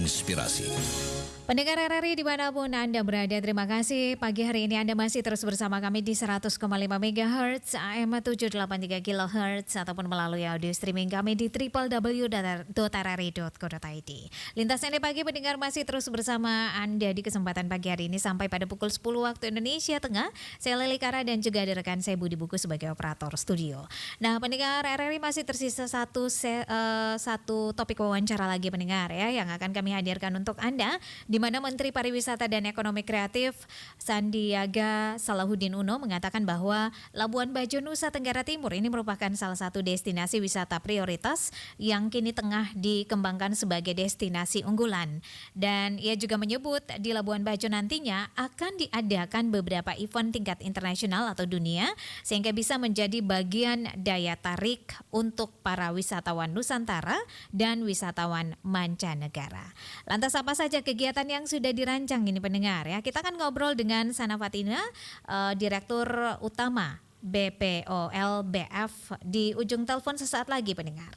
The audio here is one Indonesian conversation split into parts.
inspirasi. Pendengar RRI dimanapun Anda berada, terima kasih. Pagi hari ini Anda masih terus bersama kami di 100,5 MHz, AM 783 kHz, ataupun melalui audio streaming kami di www.rri.co.id. Lintas Anda pagi pendengar masih terus bersama Anda di kesempatan pagi hari ini sampai pada pukul 10 waktu Indonesia Tengah. Saya Leli Kara dan juga ada rekan saya Budi Buku sebagai operator studio. Nah, pendengar RRI masih tersisa satu topik wawancara lagi pendengar ya, yang akan kami hadirkan untuk Anda, di mana Menteri Pariwisata dan Ekonomi Kreatif Sandiaga Salahuddin Uno mengatakan bahwa Labuan Bajo, Nusa Tenggara Timur ini merupakan salah satu destinasi wisata prioritas yang kini tengah dikembangkan sebagai destinasi unggulan. Dan ia juga menyebut di Labuan Bajo nantinya akan diadakan beberapa event tingkat internasional atau dunia sehingga bisa menjadi bagian daya tarik untuk para wisatawan Nusantara dan wisatawan mancanegara. Lantas apa saja kegiatan yang sudah dirancang ini pendengar ya? Kita akan ngobrol dengan Sana Fatina, Direktur Utama BPOL BF di ujung telepon sesaat lagi pendengar.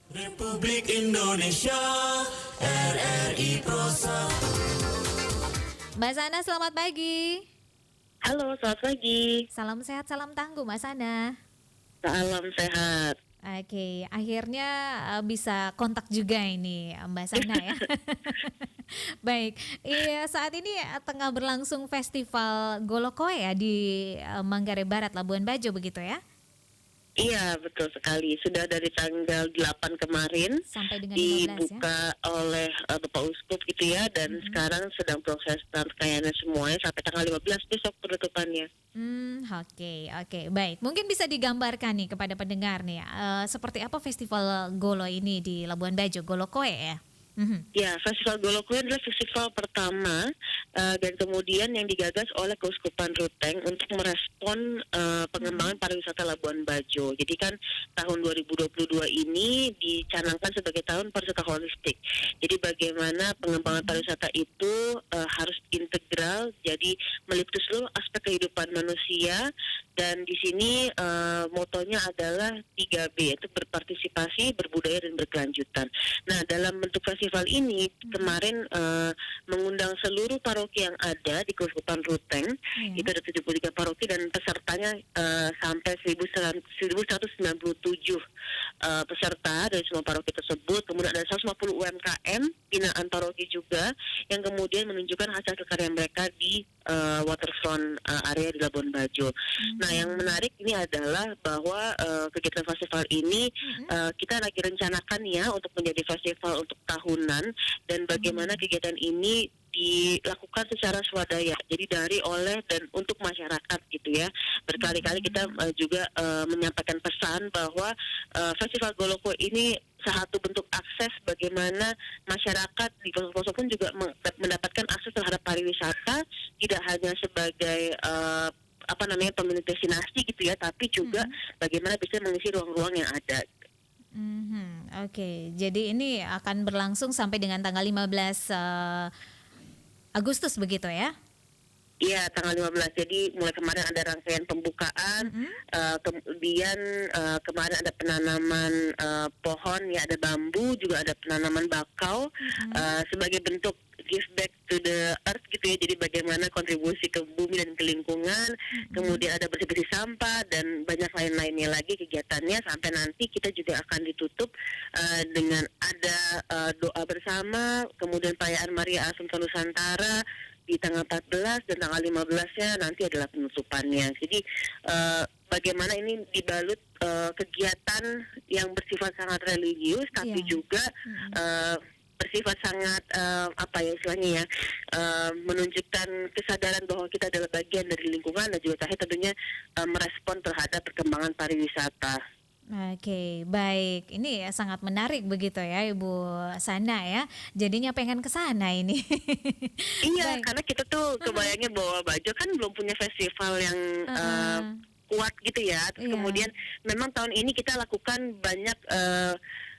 Republik Indonesia, RRI Pro 1. Mbak Sana, selamat pagi. Halo, selamat pagi. Salam sehat, salam tangguh Mbak Sana. Salam sehat. Oke, akhirnya bisa kontak juga ini Mbak Sana ya. Baik, iya, saat ini tengah berlangsung festival Golokoe ya di Manggarai Barat, Labuan Bajo begitu ya? Iya, betul sekali. Sudah dari tanggal 8 kemarin Sampai dengan 15 dibuka oleh Bapak Uskup gitu ya, dan sekarang sedang proses rangkaiannya semuanya sampai tanggal 15 besok penutupannya. Oke, baik. Mungkin bisa digambarkan nih kepada pendengar nih, seperti apa festival Golo ini di Labuan Bajo, Golokoe ya? Ya, Festival Golokoe adalah festival pertama dan kemudian yang digagas oleh Keuskupan Ruteng untuk merespon pengembangan pariwisata Labuan Bajo. Jadi kan tahun 2022 ini dicanangkan sebagai tahun pariwisata holistik. Jadi bagaimana pengembangan pariwisata itu harus integral, jadi meliputi seluruh aspek kehidupan manusia. Dan di sini motonya adalah 3B, yaitu berpartisipasi, berbudaya, dan berkelanjutan. Nah, dalam bentuk festival ini kemarin mengundang seluruh paroki yang ada di Keuskupan Ruteng, itu ada 73 paroki dan pesertanya sampai 1.197 peserta dari semua paroki tersebut. Kemudian ada 150 UMKM binaan paroki juga yang kemudian menunjukkan hasil karya mereka di waterfront area di Labuan Bajo. Nah, yang menarik ini adalah bahwa kegiatan festival ini kita lagi rencanakan ya untuk menjadi festival untuk tahunan, dan bagaimana kegiatan ini dilakukan secara swadaya, jadi dari, oleh, dan untuk masyarakat gitu ya. Berkali-kali kita juga menyampaikan pesan bahwa Festival Golokoe ini satu bentuk akses bagaimana masyarakat di pelosok-pelosok pun juga mendapatkan akses terhadap pariwisata, tidak hanya sebagai pemilik destinasi gitu ya, tapi juga bagaimana bisa mengisi ruang-ruang yang ada. Oke, jadi ini akan berlangsung sampai dengan tanggal 15 Agustus begitu ya? Iya, tanggal 15. Jadi mulai kemarin ada rangkaian pembukaan, kemudian kemarin ada penanaman pohon, ya ada bambu, juga ada penanaman bakau sebagai bentuk give back to the earth gitu ya. Jadi bagaimana kontribusi ke bumi dan ke lingkungan, kemudian ada bersih-bersih sampah dan banyak lain-lainnya lagi kegiatannya, sampai nanti kita juga akan ditutup dengan ada doa bersama, kemudian perayaan Maria Assumpta Nusantara di tanggal 14 dan tanggal 15-nya nanti adalah penutupannya. Jadi bagaimana ini dibalut kegiatan yang bersifat sangat religius, tapi juga bersifat sangat menunjukkan kesadaran bahwa kita adalah bagian dari lingkungan, dan juga tentunya merespon terhadap perkembangan pariwisata. Oke, baik. Ini ya sangat menarik begitu ya Ibu Sana ya. Jadinya pengen ke sana ini. Iya, karena kita tuh kebayangnya bahwa Bajo kan belum punya festival yang kuat gitu ya. Terus kemudian memang tahun ini kita lakukan banyak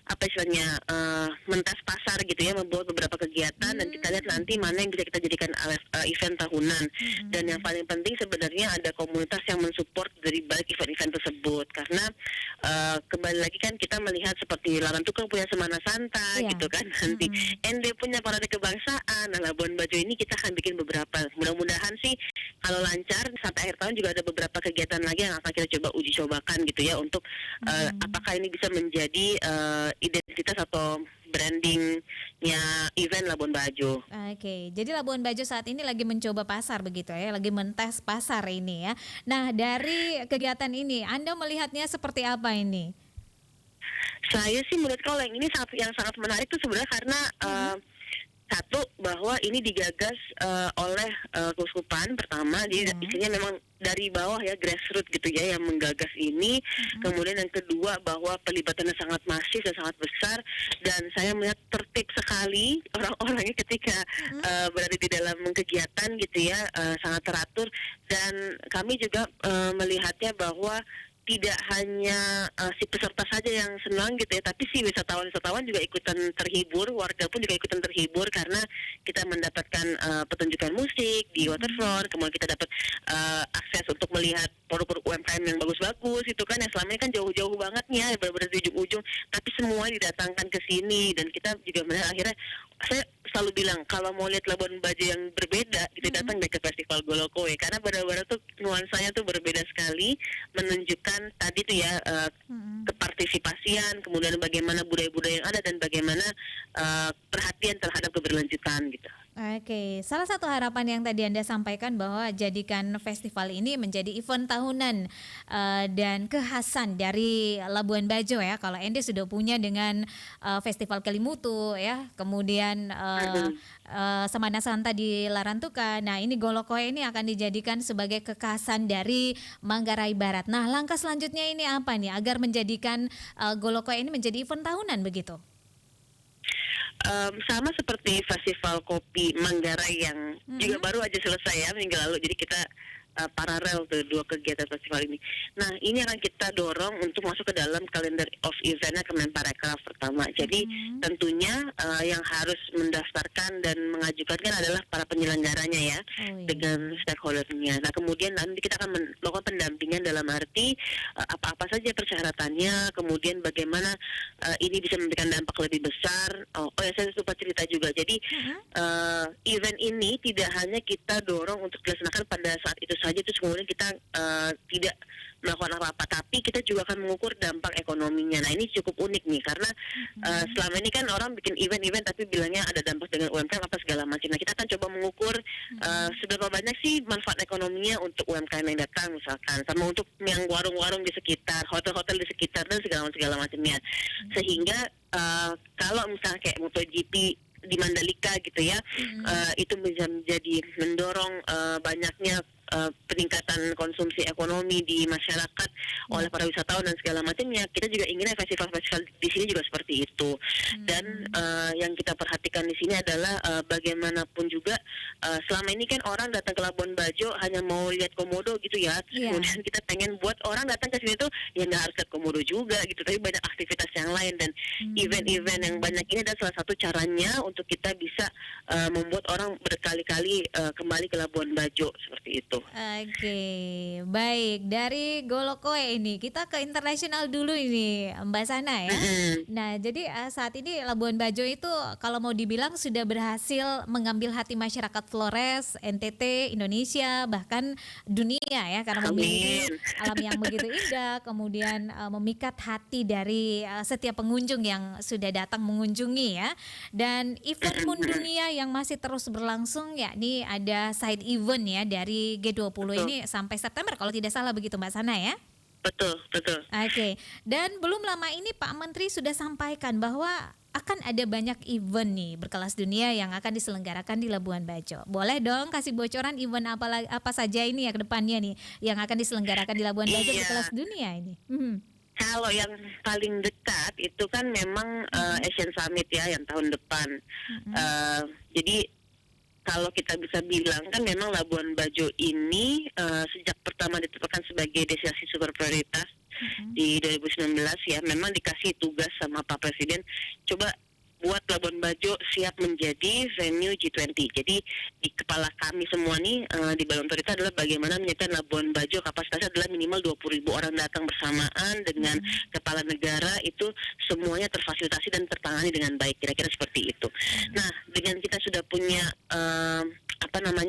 apa istilahnya mentas pasar gitu ya, membuat beberapa kegiatan dan kita lihat nanti mana yang bisa kita jadikan event tahunan. Dan yang paling penting sebenarnya ada komunitas yang mensupport dari balik event-event tersebut, karena kembali lagi kan kita melihat seperti Laran Tukang punya Semana Santa Iya. gitu kan, nanti ND punya Parade Kebangsaan. Nah, Labuan Bajo ini kita akan bikin beberapa, mudah-mudahan sih kalau lancar sampai akhir tahun juga ada beberapa kegiatan lagi yang akan kita coba uji cobakan gitu ya, untuk apakah ini bisa menjadi identitas atau brandingnya event Labuan Bajo. Oke, jadi Labuan Bajo saat ini lagi mencoba pasar begitu ya, lagi mentes pasar ini ya. Nah, dari kegiatan ini Anda melihatnya seperti apa ini? Saya sih menurut kalau yang sangat menarik itu sebenarnya karena satu, bahwa ini digagas oleh Keuskupan pertama, jadi isinya memang dari bawah ya, grassroots gitu ya, yang menggagas ini. Kemudian yang kedua, bahwa pelibatannya sangat masif dan sangat besar, dan saya melihat tertib sekali orang-orangnya ketika berada di dalam kegiatan gitu ya, sangat teratur. Dan kami juga melihatnya bahwa tidak hanya si peserta saja yang senang gitu ya, tapi si wisatawan juga ikutan terhibur, warga pun juga ikutan terhibur karena kita mendapatkan pertunjukan musik di waterfront, kemudian kita dapat akses untuk melihat produk-produk UMKM yang bagus-bagus itu kan, yang selama ini kan jauh-jauh banget nih ya, benar-benar di ujung-ujung, tapi semua didatangkan ke sini. Dan kita juga melihat akhirnya, saya selalu bilang kalau mau lihat Labuan Bajo yang berbeda gitu, datang deh ke Festival Golokoe, karena benar-benar tuh nuansanya tuh berbeda sekali, menunjukkan tadi tuh ya kepartisipasian, kemudian bagaimana budaya-budaya yang ada dan bagaimana perhatian terhadap keberlanjutan gitu. Oke, salah satu harapan yang tadi Anda sampaikan bahwa jadikan festival ini menjadi event tahunan dan kekhasan dari Labuan Bajo ya. Kalau Anda sudah punya dengan Festival Kelimutu ya, kemudian Semana Santa di Larantuka. Nah, ini Golokoe ini akan dijadikan sebagai kekhasan dari Manggarai Barat. Nah, langkah selanjutnya ini apa nih agar menjadikan Golokoe ini menjadi event tahunan begitu? Sama seperti Festival Kopi Manggarai yang juga baru aja selesai ya minggu lalu. Jadi kita paralel tuh dua kegiatan festival ini. Nah, ini akan kita dorong untuk masuk ke dalam kalender of eventnya Kemenparekraf pertama. Jadi tentunya yang harus mendaftarkan dan mengajukan kan adalah para penyelenggaranya ya, dengan stakeholdernya. Nah, kemudian nanti kita akan melakukan pendampingan dalam arti apa-apa saja persyaratannya, kemudian bagaimana ini bisa memberikan dampak lebih besar. Oh ya, saya lupa cerita juga. Jadi event ini tidak hanya kita dorong untuk dilaksanakan pada saat itu saja, terus kemudian kita tidak melakukan apa-apa, tapi kita juga akan mengukur dampak ekonominya. Nah, ini cukup unik nih, karena selama ini kan orang bikin event-event tapi bilangnya ada dampak dengan UMKM apa segala macam. Nah, kita akan coba mengukur seberapa banyak sih manfaat ekonominya untuk UMKM yang datang misalkan, sama untuk yang warung-warung di sekitar, hotel-hotel di sekitar dan segala macamnya. Sehingga kalau misalnya kayak MotoGP di Mandalika gitu ya, itu bisa menjadi mendorong banyaknya peningkatan konsumsi ekonomi di masyarakat oleh para wisatawan dan segala macamnya. Kita juga inginnya festival-festival di sini juga seperti itu. Dan yang kita perhatikan di sini adalah bagaimanapun juga selama ini kan orang datang ke Labuan Bajo hanya mau lihat komodo gitu ya. Kemudian kita pengen buat orang datang ke sini tuh ya nggak harus lihat komodo juga gitu, tapi banyak aktivitas yang lain, dan event-event yang banyak ini adalah salah satu caranya untuk kita bisa membuat orang berkali-kali kembali ke Labuan Bajo seperti itu. Oke, baik. Dari Golokoe ini kita ke internasional dulu ini, Mbak Sana ya. Nah, jadi saat ini Labuan Bajo itu kalau mau dibilang sudah berhasil mengambil hati masyarakat Flores, NTT, Indonesia, bahkan dunia ya, karena memiliki alam yang begitu indah, kemudian memikat hati dari setiap pengunjung yang sudah datang mengunjungi ya. Dan event Moon Dunia yang masih terus berlangsung, yakni ada side event ya dari G20 ini sampai September kalau tidak salah begitu Mbak Sana ya. Betul. Oke. Dan belum lama ini Pak Menteri sudah sampaikan bahwa akan ada banyak event nih berkelas dunia yang akan diselenggarakan di Labuan Bajo. Boleh dong kasih bocoran event apa saja ini ya ke depannya nih yang akan diselenggarakan di Labuan Bajo berkelas dunia ini? Kalau yang paling dekat itu kan memang Asian Summit ya yang tahun depan. Jadi kalau kita bisa bilang kan memang Labuan Bajo ini sejak pertama ditetapkan sebagai destinasi super prioritas di 2019 ya, memang dikasih tugas sama Pak Presiden, coba buat Labuan Bajo siap menjadi venue G20. Jadi di kepala kami semua nih di Balai Otorita adalah bagaimana menyiapkan Labuan Bajo kapasitasnya adalah minimal 20.000 orang datang bersamaan dengan kepala negara, itu semuanya terfasilitasi dan tertangani dengan baik, kira-kira seperti itu. Nah, dengan kita sudah punya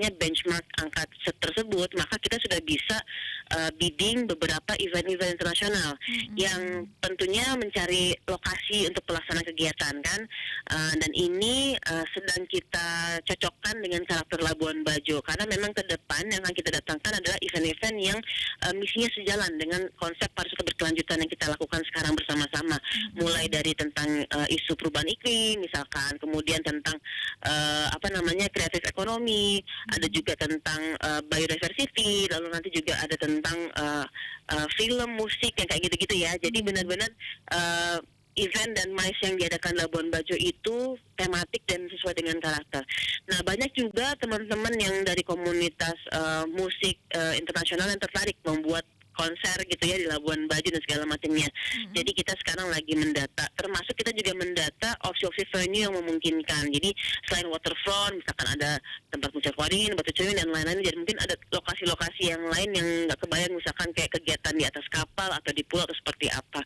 benchmark angka tersebut, maka kita sudah bisa bidding beberapa event-event internasional yang tentunya mencari lokasi untuk pelaksanaan kegiatan kan. Dan ini sedang kita cocokkan dengan karakter Labuan Bajo, karena memang ke depan yang akan kita datangkan adalah event-event yang misinya sejalan dengan konsep pariwisata berkelanjutan yang kita lakukan sekarang bersama-sama, mulai dari tentang isu perubahan iklim misalkan, kemudian tentang kreatif ekonomi, ada juga tentang biodiversity, lalu nanti juga ada tentang film, musik yang kayak gitu-gitu ya. Jadi benar-benar event dan MICE yang diadakan Labuan Bajo itu tematik dan sesuai dengan karakter. Nah, banyak juga teman-teman yang dari komunitas musik internasional yang tertarik membuat konser gitu ya di Labuan Bajo dan segala macamnya. Jadi kita sekarang lagi mendata, termasuk kita juga mendata opsi-opsi venue yang memungkinkan. Jadi selain waterfront, misalkan ada tempat musik waring, batu cermin dan lain-lain. Jadi mungkin ada lokasi-lokasi yang lain yang nggak kebayang, misalkan kayak kegiatan di atas kapal atau di pulau atau seperti apa.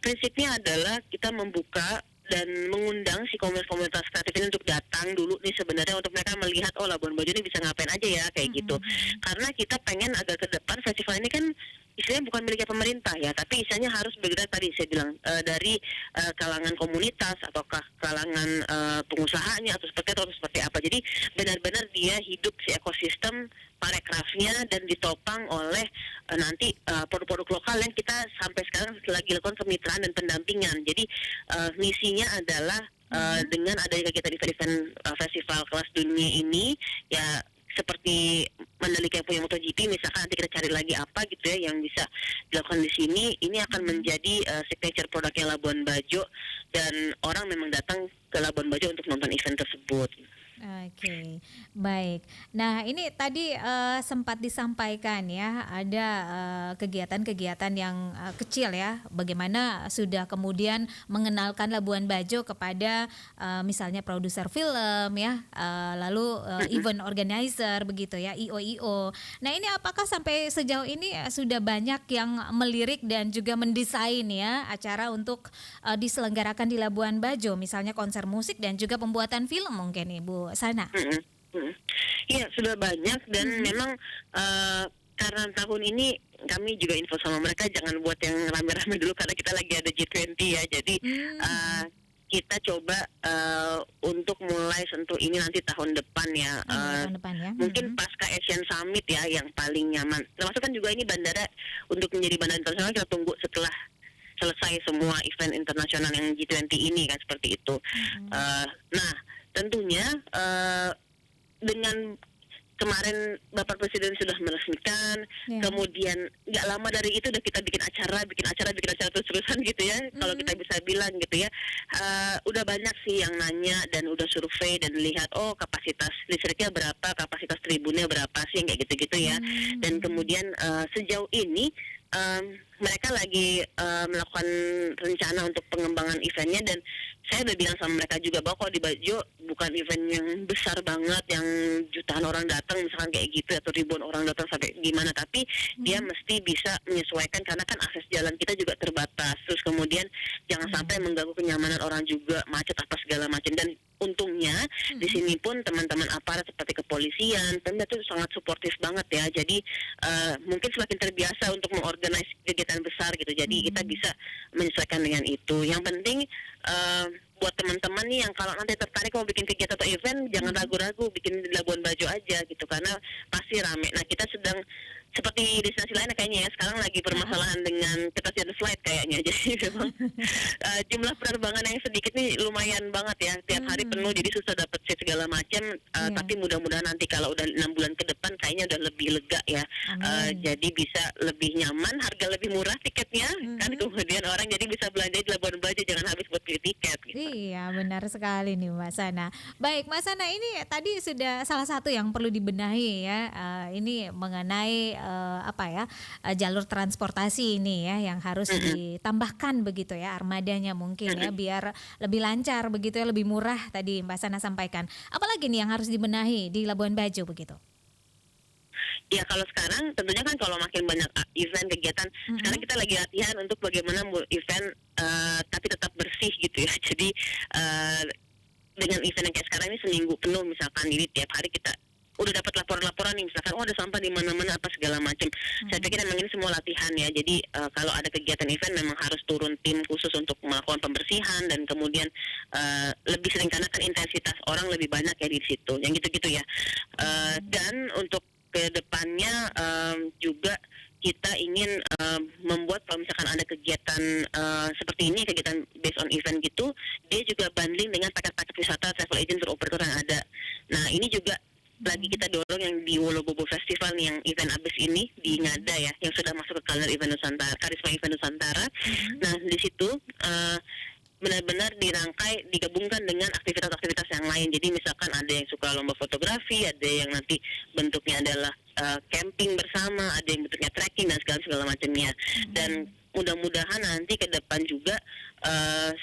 Prinsipnya adalah kita membuka dan mengundang si komunitas kreatif ini untuk datang dulu nih sebenarnya, untuk mereka melihat Labuan Bajo ini bisa ngapain aja ya kayak gitu. Karena kita pengen agar ke depan festival ini kan istilahnya bukan miliknya pemerintah ya, tapi istilahnya harus bergerak tadi saya bilang dari kalangan komunitas ataukah kalangan pengusahanya atau seperti apa. Jadi benar-benar dia hidup si ekosistem parekrafnya dan ditopang oleh nanti produk-produk lokal yang kita sampai sekarang lagi lakukan kemitraan dan pendampingan. Jadi misinya adalah dengan adanya kegiatan event festival kelas dunia ini ya, seperti Mandalika yang punya MotoGP misalkan, nanti kita cari lagi apa gitu ya yang bisa dilakukan di sini. Ini akan menjadi signature produknya Labuan Bajo, dan orang memang datang ke Labuan Bajo untuk nonton event tersebut. Oke, baik. Nah, ini tadi sempat disampaikan ya, ada kegiatan-kegiatan yang kecil ya, bagaimana sudah kemudian mengenalkan Labuan Bajo kepada misalnya produser film ya, lalu event organizer begitu ya, IO. Nah, ini apakah sampai sejauh ini sudah banyak yang melirik dan juga mendesain ya acara untuk diselenggarakan di Labuan Bajo, misalnya konser musik dan juga pembuatan film mungkin Ibu Sana? Iya, sudah banyak, dan memang karena tahun ini kami juga info sama mereka jangan buat yang rame-rame dulu karena kita lagi ada G20 ya. Jadi kita coba untuk mulai sentuh ini nanti tahun depan ya. Tahun depan ya. Mungkin pasca Asian Summit ya yang paling nyaman. Termasuk kan juga ini bandara, untuk menjadi bandara internasional kita tunggu setelah selesai semua event internasional yang G20 ini kan, seperti itu. Nah, tentunya dengan kemarin Bapak Presiden sudah meresmikan, kemudian nggak lama dari itu udah kita bikin acara terus-terusan gitu ya, kalau kita bisa bilang gitu ya. Udah banyak sih yang nanya dan udah survei dan lihat kapasitas listriknya berapa, kapasitas tribunnya berapa sih, kayak gitu-gitu ya. Dan kemudian sejauh ini mereka lagi melakukan rencana untuk pengembangan eventnya, dan saya udah bilang sama mereka juga bahwa kalau di Bajo bukan event yang besar banget yang jutaan orang datang misalkan kayak gitu atau ribuan orang datang sampai gimana, tapi dia mesti bisa menyesuaikan karena kan akses jalan kita juga terbatas, terus kemudian jangan sampai mengganggu kenyamanan orang juga, macet apa segala macam. Dan untungnya di sini pun teman-teman aparat seperti kepolisian, Pemda itu sangat suportif banget ya. Jadi mungkin semakin terbiasa untuk mengorganisasi kegiatan besar gitu. Jadi kita bisa menyesuaikan dengan itu. Yang penting buat teman-teman nih yang kalau nanti tertarik mau bikin kegiatan atau event, jangan ragu-ragu bikin di Labuan Bajo aja gitu, karena pasti rame. Nah, kita sedang seperti destinasi lain kayaknya ya, sekarang lagi permasalahan dengan ketersediaan flight kayaknya. Jadi memang jumlah penerbangan yang sedikit nih lumayan banget ya, tiap hari penuh, jadi susah dapat seat segala macam. Tapi mudah-mudahan nanti kalau udah 6 bulan ke depan kayaknya udah lebih lega ya. Jadi bisa lebih nyaman, harga lebih murah tiketnya kan, kemudian orang jadi bisa belanja di Labuan Bajo, jangan habis buat beli tiket gitu. Iya, benar sekali nih Mbak Sana. Baik, Mbak Sana, ini tadi sudah salah satu yang perlu dibenahi ya. Ini mengenai apa ya, jalur transportasi ini ya yang harus ditambahkan begitu ya armadanya mungkin ya biar lebih lancar begitu ya, lebih murah tadi Mbak Sana sampaikan. Apalagi nih yang harus dibenahi di Labuan Bajo begitu? Ya kalau sekarang tentunya kan kalau makin banyak event kegiatan, sekarang kita lagi latihan untuk bagaimana event tapi tetap bersih gitu ya. Jadi dengan event yang kayak sekarang ini seminggu penuh misalkan, ini tiap hari kita udah dapat laporan-laporan nih misalkan ada sampah di mana-mana apa segala macam. Saya pikir memang ini semua latihan ya. Jadi kalau ada kegiatan event memang harus turun tim khusus untuk melakukan pembersihan dan kemudian lebih sering karena kan intensitas orang lebih banyak ya di situ. Yang gitu-gitu ya. Dan untuk ke depannya juga kita ingin membuat kalau misalkan ada kegiatan seperti ini, kegiatan based on event gitu, dia juga bundling dengan paket-paket wisata travel agent tour operator yang ada. Nah ini juga lagi kita dorong yang di Wolobobo Festival nih, yang event abis ini di Ngada ya, yang sudah masuk ke kalender event Nusantara, Karisma Event Nusantara. Nah di situ benar-benar dirangkai, digabungkan dengan aktivitas-aktivitas yang lain. Jadi misalkan ada yang suka lomba fotografi, ada yang nanti bentuknya adalah camping bersama, ada yang bentuknya trekking dan segala macamnya. Dan mudah-mudahan nanti ke depan juga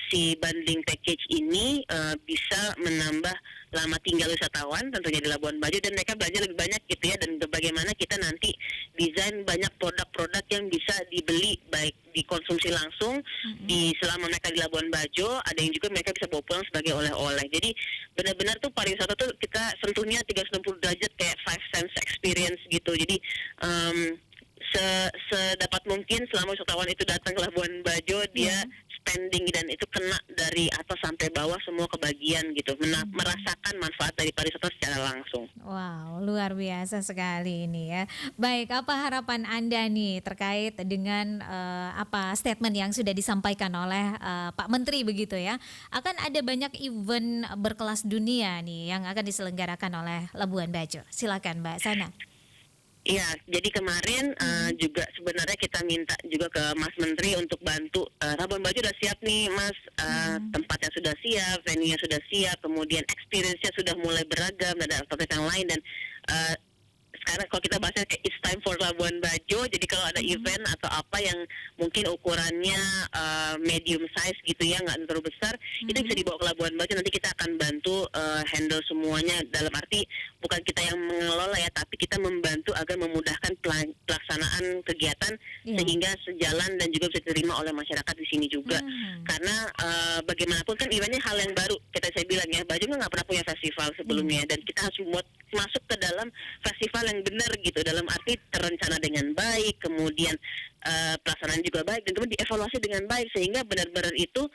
si bundling package ini bisa menambah lama tinggal wisatawan tentunya di Labuan Bajo, dan mereka belajar lebih banyak gitu ya, dan bagaimana kita nanti desain banyak produk-produk yang bisa dibeli baik dikonsumsi langsung di selama mereka di Labuan Bajo, ada yang juga mereka bisa bawa pulang sebagai oleh-oleh. Jadi benar-benar tuh pariwisata tuh kita sentuhnya 360 derajat kayak five sense experience gitu. Jadi sedapat mungkin selama wisatawan itu datang ke Labuan Bajo, dia spending dan itu kena dari atas sampai bawah semua kebagian gitu, merasakan manfaat dari pariwisata secara langsung. Wow, luar biasa sekali ini ya. Baik, apa harapan Anda nih terkait dengan apa statement yang sudah disampaikan oleh Pak Menteri begitu ya? Akan ada banyak event berkelas dunia nih yang akan diselenggarakan oleh Labuan Bajo. Silakan Mbak Sana. Iya, jadi kemarin juga sebenarnya kita minta juga ke Mas Menteri untuk bantu. Labuan Bajo udah siap nih Mas, tempatnya sudah siap, venue-nya sudah siap, kemudian experience-nya sudah mulai beragam, dan ada aktivitas yang lain. Dan sekarang kalau kita bahasnya kayak it's time for Labuan Bajo, jadi kalau ada event atau apa yang mungkin ukurannya medium size gitu ya, nggak terlalu besar, itu bisa dibawa ke Labuan Bajo. Nanti kita akan bantu handle semuanya, dalam arti bukan kita yang mengelola ya, tapi kita membantu agar memudahkan pelaksanaan kegiatan sehingga sejalan dan juga bisa diterima oleh masyarakat di sini juga. Karena bagaimanapun kan eventnya hal yang baru, saya bilang ya, Bajo nggak pernah punya festival sebelumnya, dan kita harus masuk ke dalam festival yang benar gitu, dalam arti terencana dengan baik, kemudian pelaksanaan juga baik, dan kemudian dievaluasi dengan baik, sehingga benar-benar itu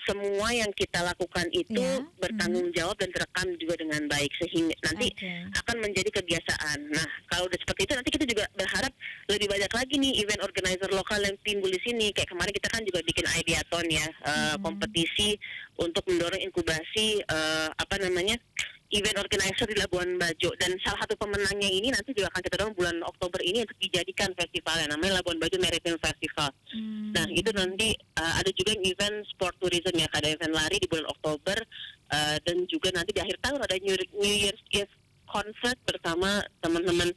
semua yang kita lakukan itu bertanggung jawab dan terekam juga dengan baik, sehingga nanti akan menjadi kebiasaan. Nah, kalau udah seperti itu, nanti kita juga berharap lebih banyak lagi nih event organizer lokal yang timbul di sini. Kayak kemarin kita kan juga bikin Ideathon ya, kompetisi untuk mendorong inkubasi event organizer di Labuan Bajo, dan salah satu pemenangnya ini nanti juga akan kita dorong bulan Oktober ini untuk dijadikan festival yang namanya Labuan Bajo Maritime Festival. Nah itu nanti ada juga yang event sport tourism ya, ada event lari di bulan Oktober, dan juga nanti di akhir tahun ada New Year's Eve concert bersama teman-teman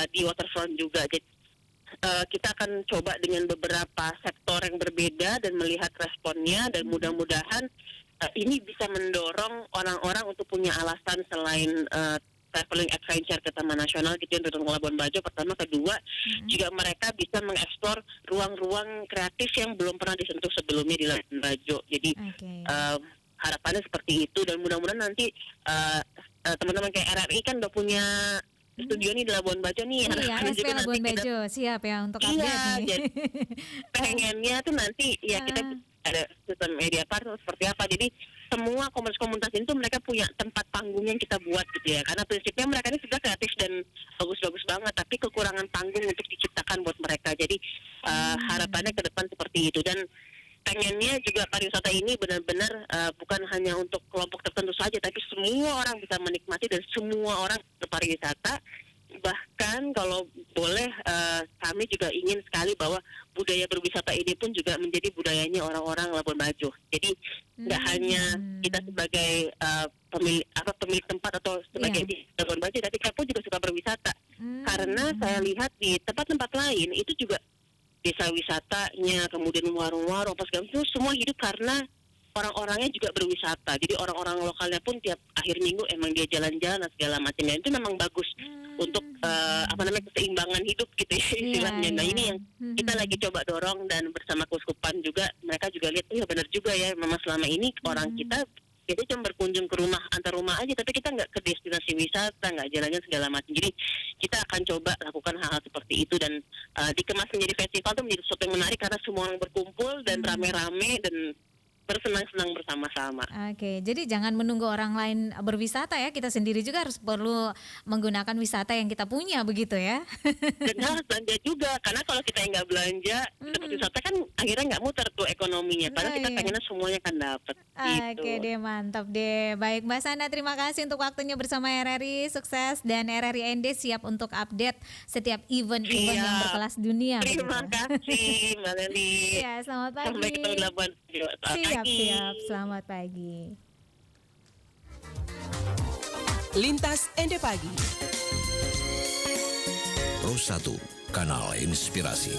di waterfront juga. Jadi kita akan coba dengan beberapa sektor yang berbeda dan melihat responnya, dan mudah-mudahan ini bisa mendorong orang-orang untuk punya alasan selain traveling adventure ke Taman Nasional gitu yang datang ke Labuan Bajo. Pertama, kedua juga mereka bisa mengeksplor ruang-ruang kreatif yang belum pernah disentuh sebelumnya di Labuan Bajo. Jadi harapannya seperti itu, dan mudah-mudahan nanti teman-teman kayak RRI kan udah punya studio nih di Labuan Bajo nih. Iya, SP Labuan Bajo siap ya untuk update nih. Jadi pengennya tuh nanti ya kita ada sistem media partner seperti apa. Jadi semua komunitas ini tuh mereka punya tempat panggung yang kita buat gitu ya. Karena prinsipnya mereka ini sudah kreatif dan bagus-bagus banget, tapi kekurangan panggung untuk diciptakan buat mereka. Jadi harapannya ke depan seperti itu, dan pengennya juga pariwisata ini benar-benar bukan hanya untuk kelompok tertentu saja, tapi semua orang bisa menikmati dan semua orang berpariwisata bahkan kalau boleh kami juga ingin sekali bahwa budaya berwisata ini pun juga menjadi budayanya orang-orang Labuan Bajo. Jadi nggak hanya kita sebagai pemilik tempat atau sebagai di Labuan Bajo, tapi kita pun juga suka berwisata. Karena saya lihat di tempat-tempat lain itu juga desa wisatanya, kemudian warung-warung, apa segala itu semua hidup karena orang-orangnya juga berwisata. Jadi orang-orang lokalnya pun tiap akhir minggu emang dia jalan-jalan dan segala macamnya. Itu memang bagus untuk keseimbangan hidup gitu ya, istilahnya. Nah ini yang kita lagi coba dorong, dan bersama Keuskupan juga mereka juga lihat, ya benar juga ya, memang selama ini orang kita cuma berkunjung ke rumah, antar rumah aja, tapi kita nggak ke destinasi wisata, nggak jalan-jalan segala macam. Jadi kita akan coba lakukan hal-hal seperti itu, dan dikemas menjadi festival itu menjadi sesuatu yang menarik karena semua orang berkumpul dan rame-rame dan bersenang-senang bersama-sama. Oke, jadi jangan menunggu orang lain berwisata ya, kita sendiri juga harus perlu menggunakan wisata yang kita punya, begitu ya. Dan harus belanja juga, karena kalau kita yang nggak belanja, dapat wisata kan akhirnya nggak muter tuh ekonominya. Padahal kita pengennya semuanya kan dapat. Gitu. Oke deh, mantap deh. Baik Mbak Sanda, terima kasih untuk waktunya bersama RRI, sukses, dan RRI ND siap untuk update setiap event-event yang berkelas dunia. Terima kasih Mbak Leli. Ya, selamat pagi. Sampai ketemu di Labuan Bajo. Siap, selamat pagi. Lintas Ende Pagi. Pro 1, kanal inspirasi.